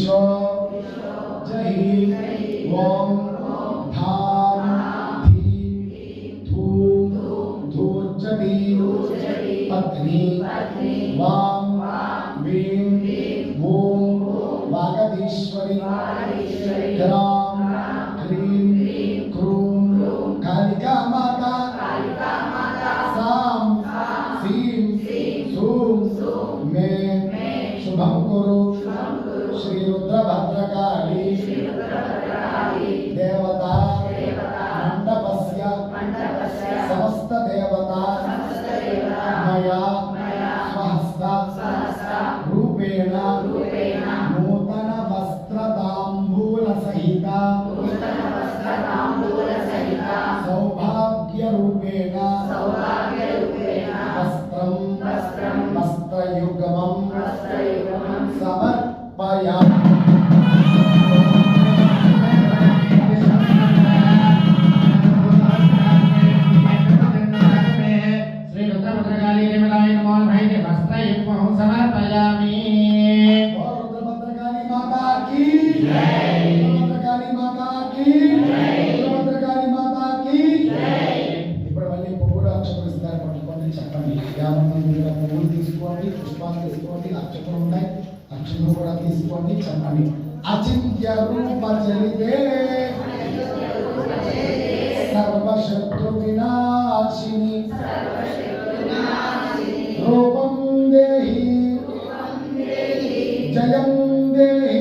विश्व जहि ओम धाम धीम धूम धूर्जति पत्नी वाम वीम ओम वागधीश्वरी ग्राम क्रीम क्रूम कालिका माता साम सीम सूम में शुभम कुरु श्री रुद्रभद्रकाली देवता मंडपस्य समस्त देवता मया स्वहस्ता रूपेण नूतन वस्त्रतांबूल सहिता सौभाग्य रूपेण वस्त्रं वस्त्रयुग्मं समर्पयामि। श्री रुद्रभद्रकाली देवताय नमो नमः वस्त्रयुग्मं समर्पयामि। रुद्रभद्रकाली माता की जय। रुद्रभद्रकाली माता की जय। रुद्रभद्रकाली माता की जय। ఇప్పుడు మళ్ళీ పువ్వులు అక్షతలు ఇస్తారు పట్టుకొని చెప్పండి. 50 మంది పువ్వులు తీసుకోండి, పుష్పాలు తీసుకోండి, అక్షతలు ఉంటాయి, అక్షతలు కూడా తీసుకోండి, చెప్పండి. అచింత్య రూప చలితే सर्वशत्रु विनाशिनी रूपं देहि जयं देहि